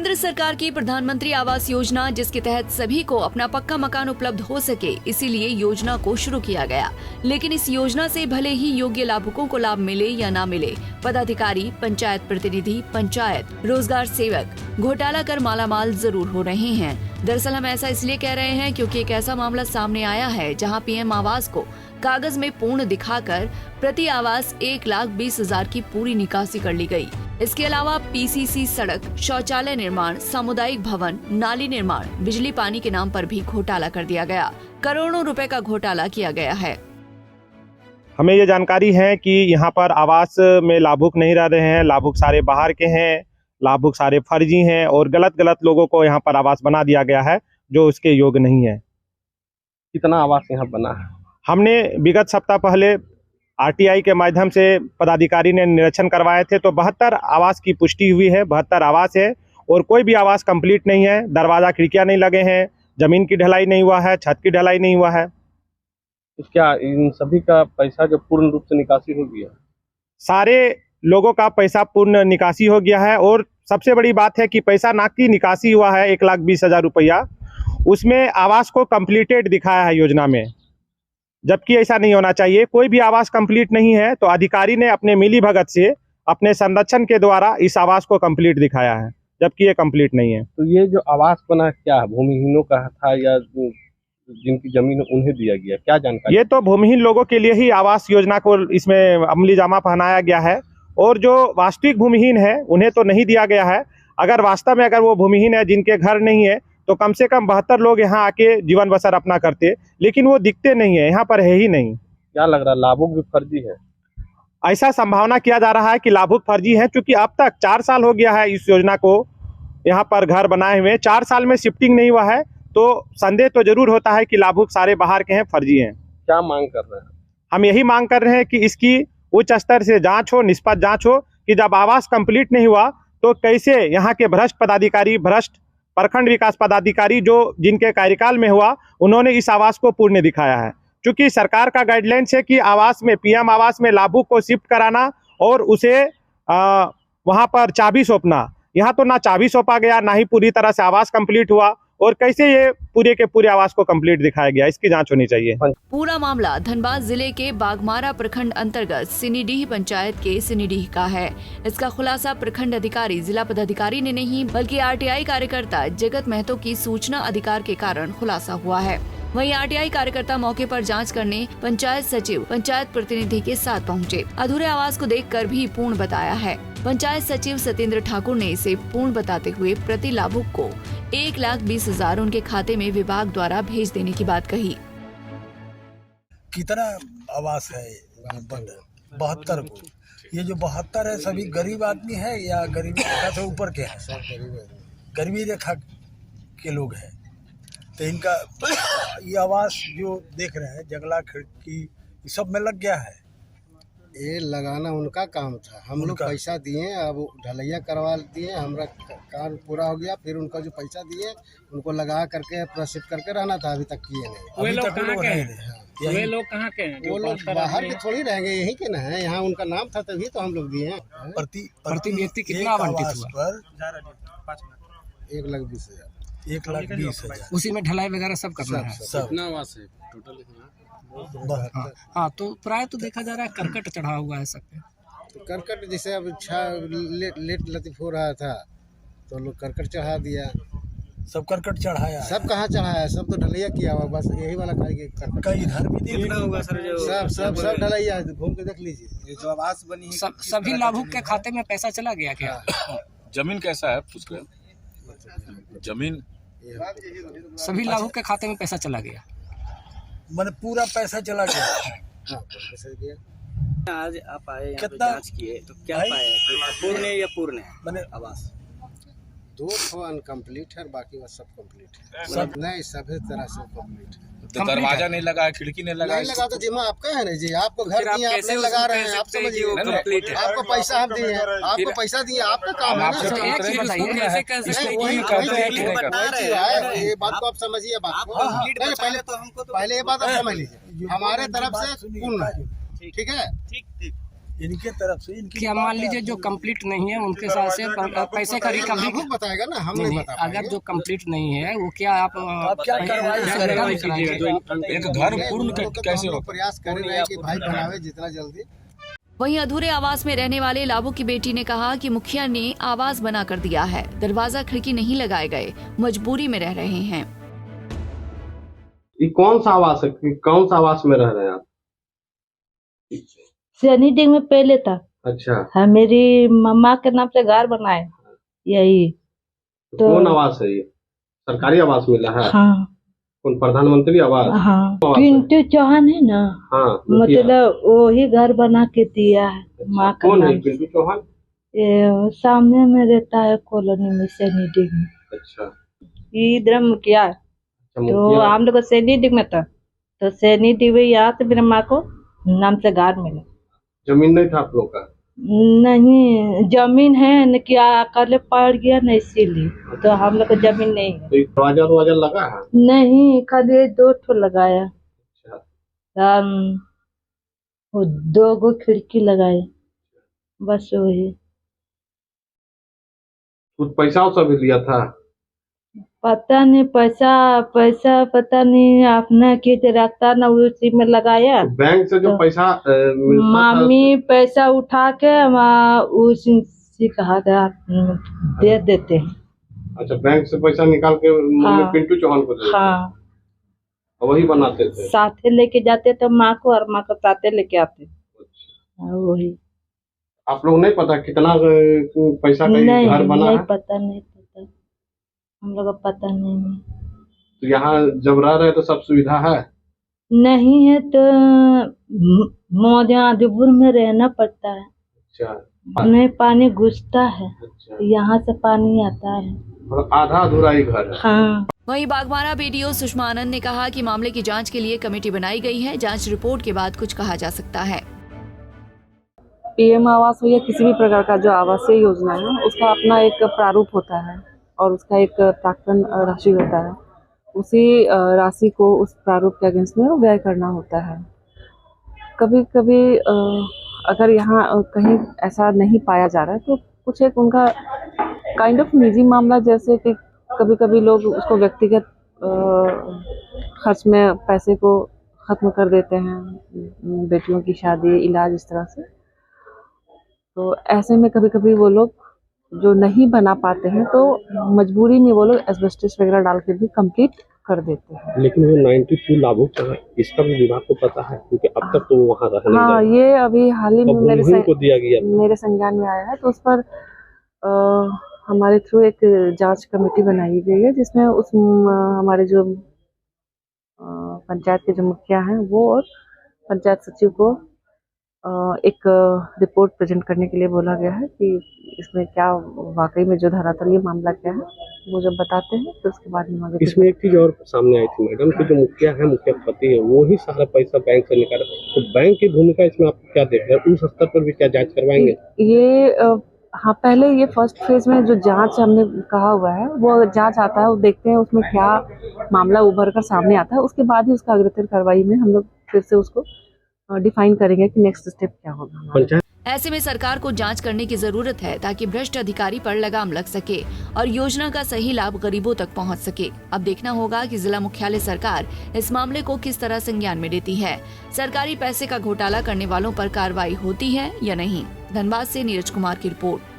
केंद्र सरकार की प्रधानमंत्री आवास योजना, जिसके तहत सभी को अपना पक्का मकान उपलब्ध हो सके, इसीलिए योजना को शुरू किया गया। लेकिन इस योजना से भले ही योग्य लाभुकों को लाभ मिले या ना मिले, पदाधिकारी, पंचायत प्रतिनिधि, पंचायत, रोजगार सेवक घोटाला कर मालामाल जरूर हो रहे हैं। दरअसल हम ऐसा इसलिए कह रहे हैं क्योंकि एक ऐसा मामला सामने आया है जहां पीएम आवास को कागज में पूर्ण दिखाकर प्रति आवास 1,20,000 की पूरी निकासी कर ली गई। इसके अलावा पीसीसी सड़क, शौचालय निर्माण, सामुदायिक भवन, नाली निर्माण, बिजली पानी के नाम पर भी घोटाला कर दिया गया। करोड़ों रुपए का घोटाला किया गया है। हमें ये जानकारी है कि यहाँ पर आवास में लाभुक नहीं रह रहे हैं, लाभुक सारे बाहर के हैं, लाभुक सारे फर्जी हैं और गलत लोगों को यहाँ पर आवास बना दिया गया है जो उसके योग्य नहीं है। कितना आवास यहाँ बना है? हमने विगत सप्ताह पहले आरटीआई के माध्यम से पदाधिकारी ने निरीक्षण करवाए थे, तो 72 आवास की पुष्टि हुई है। 72 आवास है और कोई भी आवास कंप्लीट नहीं है। दरवाजा खिड़कियां नहीं लगे हैं, जमीन की ढलाई नहीं हुआ है, छत की ढलाई नहीं हुआ है। तो क्या इन सभी का पैसा जो पूर्ण रूप से निकासी हो गया? सारे लोगों का पैसा पूर्ण निकासी हो गया है और सबसे बड़ी बात है कि पैसा ना की निकासी हुआ है 1,20,000 रुपया, उसमें आवास को कंप्लीटेड दिखाया है योजना में, जबकि ऐसा नहीं होना चाहिए। कोई भी आवास कंप्लीट नहीं है तो अधिकारी ने अपने मिली भगत से अपने संरक्षण के द्वारा इस आवास को कंप्लीट दिखाया है, जबकि ये कंप्लीट नहीं है। तो ये जो आवास बना क्या है, भूमिहीनों का था या जिनकी जमीन उन्हें दिया गया, क्या जानकारी? ये तो भूमिहीन लोगों के लिए ही आवास योजना को इसमें अमली जामा पहनाया गया है और जो वास्तविक भूमिहीन है उन्हें तो नहीं दिया गया है। अगर वास्तव में अगर वो भूमिहीन है, जिनके घर नहीं है, तो कम से कम 72 लोग यहाँ आके जीवन बसर अपना करते, लेकिन वो दिखते नहीं है, यहाँ पर है ही नहीं। क्या लग रहा है, लाभुक भी फर्जी है? ऐसा संभावना किया जा रहा है कि लाभुक फर्जी है, क्योंकि अब तक 4 साल हो गया है इस योजना को यहाँ पर घर बनाए हुए, 4 साल में शिफ्टिंग नहीं हुआ है, तो संदेह तो जरूर होता है कि लाभुक सारे बाहर के हैं, फर्जी हैं। क्या मांग कर रहे हैं? हम यही मांग कर रहे हैं कि इसकी उच्च स्तर से जांच हो, निष्पक्ष जांच हो कि जब आवास कंप्लीट नहीं हुआ तो कैसे यहाँ के भ्रष्ट पदाधिकारी, भ्रष्ट प्रखंड विकास पदाधिकारी जो जिनके कार्यकाल में हुआ, उन्होंने इस आवास को पूर्ण दिखाया है। क्योंकि सरकार का गाइडलाइंस है कि आवास में, पीएम आवास में लाभुक को शिफ्ट कराना और उसे वहां पर चाबी सौंपना। यहाँ तो ना चाबी सौंपा गया, ना ही पूरी तरह से आवास कंप्लीट हुआ, और कैसे ये पूरे के पूरे आवास को कंप्लीट दिखाया गया, इसकी जांच होनी चाहिए। पूरा मामला धनबाद जिले के बागमारा प्रखंड अंतर्गत सिनीडीह पंचायत के सिनीडीह का है। इसका खुलासा प्रखंड अधिकारी, जिला पदाधिकारी ने नहीं बल्कि आरटीआई कार्यकर्ता जगत महतो की सूचना अधिकार के कारण खुलासा हुआ है। वहीं आरटीआई कार्यकर्ता मौके पर जांच करने पंचायत सचिव, पंचायत प्रतिनिधि के साथ पहुंचे। अधूरे आवास को देखकर भी पूर्ण बताया है। पंचायत सचिव सत्येंद्र ठाकुर ने इसे पूर्ण बताते हुए प्रति लाभुक को 1,20,000 उनके खाते में विभाग द्वारा भेज देने की बात कही। कितना आवास है? 72 को। ये जो 72 है सभी गरीब आदमी है या गरीबी रेखा से ऊपर के हैं? गरीबी रेखा के लोग हैं। तो इनका ये आवास जो देख रहे हैं, जंगला, खिड़की, ये सब में लग गया है। ये लगाना उनका काम था, हम लोग पैसा दिए, अब ढलैया करवा दिए, हमारा काम पूरा हो गया। फिर उनका जो पैसा दिए उनको लगा करके प्रसिद्ध करके रहना था, अभी तक किए नहीं। वे लोग कहाँ के हैं? वे लोग कहाँ के हैं? वो लोग बाहर के थोड़ी रहेंगे, यहीं के ना है। यहाँ उनका नाम था तभी तो हम लोग दिए हैं। प्रति व्यक्ति कितना आवंटित हुआ? 1,20,000। 1,20,000। उसी में ढलाई वगैरह सब करना है। कितना आवास है टोटल? हाँ, तो प्राय तो देखा जा रहा है करकट चढ़ा हुआ है सब पे। तो करकट जैसे अब लेट लतीफ हो रहा था तो लोग करकट चढ़ा दिया। सब करकट चढ़ाया, सब कहाँ चढ़ाया? सब तो ढलैया किया हुआ, बस यही वाला खाएंगे करकट। कई इधर भी देखना होगा सर, जो सब ढलैया, घूम के देख लीजिए। ये जो आवास बनी है, सभी लाभुक के खाते में पैसा चला गया क्या? जमीन कैसा है पूछ रहे? जमीन सभी लाभुक के खाते में पैसा चला गया, मैंने पूरा पैसा चला गया। आज आप आए यहाँ पे जांच किए तो क्या पाए? पूर्ण है या पूर्ण है मैंने आवास? 2 अनकम्प्लीट है, बाकी वो सब कम्प्लीट है। सब नहीं, सभी तरह से कम्प्लीट है। तो दरवाजा नहीं लगा है, खिड़की नहीं लगा है, नहीं लगा तो जिम्मा आपका है ना जी। आपको घर दिए, आप नहीं लगा रहे हैं, आप समझिए। आपको पैसा हम दिए हैं, आपको पैसा दिए, आपका काम है ना। ये बात को आप समझिए, बात को पहले ये बात आप समझ लीजिए। हमारे तरफ से पूर्ण है, ठीक है? इनके तरफ से इनकी क्या मान लीजिए जो कंप्लीट नहीं है उनके साथ से पैसे का रिकवरी हम बताएगा ना, हम नहीं बता अगर जो कंप्लीट नहीं है वो क्या आप क्या कार्रवाई एक घर पूर्ण कैसे हो? प्रयास कर रहे हैं कि भाई बनावे जितना जल्दी। वहीं अधूरे आवास में रहने वाले लाभू की बेटी ने कहा कि मुखिया ने आवास बना कर दिया है, दरवाजा खिड़की नहीं लगाए गए, मजबूरी में रह रहे हैं। ये कौन सा आवास है, कौन सा आवास में रह रहे हैं आप? सैनी डिंग में पहले था। अच्छा, हाँ, मेरी मम्मा के नाम से घर बनाए यही। तो कौन आवास है ये? सरकारी आवास मिला है? हाँ कौन, प्रधानमंत्री आवास? हाँ, पिंटू चौहान है ना, हाँ, मुखिया। मतलब वही घर बना के दिया है माँ का कौन है नाम। पिंटू चौहान? ये सामने में रहता है कॉलोनी में सैनी डिंग में। अच्छा, ये इधर मुखिया है। अच्छा, तो मुखिया। हम लोग सैनी डिंग में था, तो सैनी डिंग में यहाँ से मेरे माँ को नाम से घर मिला। जमीन नहीं था आप लोग का? नहीं, जमीन है न, क्या अकेले पड़ गया ना, इसीलिए तो हम लोग को जमीन नहीं है। तो ये दरवाजा लगा है? नहीं, खाली 2 ठो लगाया। अच्छा, वो 2 गो खिड़की लगाए, बस वही। कुछ पैसा वैसा भी लिया था? पता नहीं, पैसा पता नहीं, अपना किट रखता ना उसी में लगाया। तो बैंक से जो तो पैसा मिलता मामी पैसा उठा के उसी से कहा दे देते हैं। था? अच्छा, बैंक से पैसा निकाल के मम्मी हाँ। पिंटू चौहान को दे देते? हाँ, और वही बनाते थे? साथे लेके जाते तो माँ को, और माँ को साथे लेके आते। अच्छा। हाँ, वही। आप लोग नहीं पता कितना पैसा का ये घर बना नहीं है? पता, नहीं पता, हम लोग को पता नहीं है। तो यहाँ जब रह रहे तो सब सुविधा है? नहीं है तो मोदियापुर में रहना पड़ता है। अच्छा, नहीं, पानी घुसता है, अच्छा, यहाँ से पानी आता है। और आधा अधूरा ही घर है। हाँ। वहीं बागमारा बीडीओ सुषमा आनंद ने कहा कि मामले की जांच के लिए कमेटी बनाई गई है, जांच रिपोर्ट के बाद कुछ कहा जा सकता है। पीएम आवास हो या किसी भी प्रकार का जो आवासीय योजना है, उसका अपना एक प्रारूप होता है और उसका एक प्राक्कलन राशि होता है। उसी राशि को उस प्रारूप के अगेंस्ट में व्यय करना होता है। कभी कभी अगर यहाँ कहीं ऐसा नहीं पाया जा रहा है तो कुछ एक उनका काइंड ऑफ निजी मामला, जैसे कि कभी कभी लोग उसको व्यक्तिगत खर्च में पैसे को ख़त्म कर देते हैं, बेटियों की शादी, इलाज, इस तरह से। तो ऐसे में कभी कभी वो लोग जो नहीं बना पाते हैं तो मजबूरी में वो लोग एस्बेस्टस वगैरह डाल के भी कंप्लीट कर देते हैं। लेकिन वो 92 लाभुक है, इसका भी विभाग को पता है, क्योंकि अब तक तो वो वहाँ रहने हाँ, ये अभी हाल ही में मेरे संज्ञान में आया है, तो उस पर हमारे थ्रू एक जांच कमेटी बनाई गई है, जिसमें उस हमारे जो पंचायत के जो मुखिया हैं वो और पंचायत सचिव को एक रिपोर्ट प्रेजेंट करने के लिए बोला गया है कि इसमें क्या वाकई में जो धरातल ये मामला क्या है, वो जब बताते हैं तो उसके बाद में आगे। इसमें एक चीज और सामने आई थी मैडम कि जो मुखिया है, मुखिया पति है, वो ही सारा पैसा बैंक से निकाला, तो बैंक की भूमिका इसमें आप क्या देख रहे हैं? उस स्तर पर भी क्या जांच करवाएंगे? ये हाँ, पहले ये फर्स्ट फेज में जो जांच हमने कहा हुआ है वो जांच आता है, वो देखते हैं उसमें क्या मामला उभर कर सामने आता है, उसके बाद ही उसका अग्रतर कार्रवाई में हम लोग फिर से उसको डिफाइन करेंगे कि नेक्स्ट स्टेप क्या होगा। ऐसे में सरकार को जांच करने की जरूरत है ताकि भ्रष्ट अधिकारी पर लगाम लग सके और योजना का सही लाभ गरीबों तक पहुंच सके। अब देखना होगा कि जिला मुख्यालय सरकार इस मामले को किस तरह संज्ञान में लेती है। सरकारी पैसे का घोटाला करने वालों पर कार्रवाई होती है या नहीं। धनबाद से नीरज कुमार की रिपोर्ट।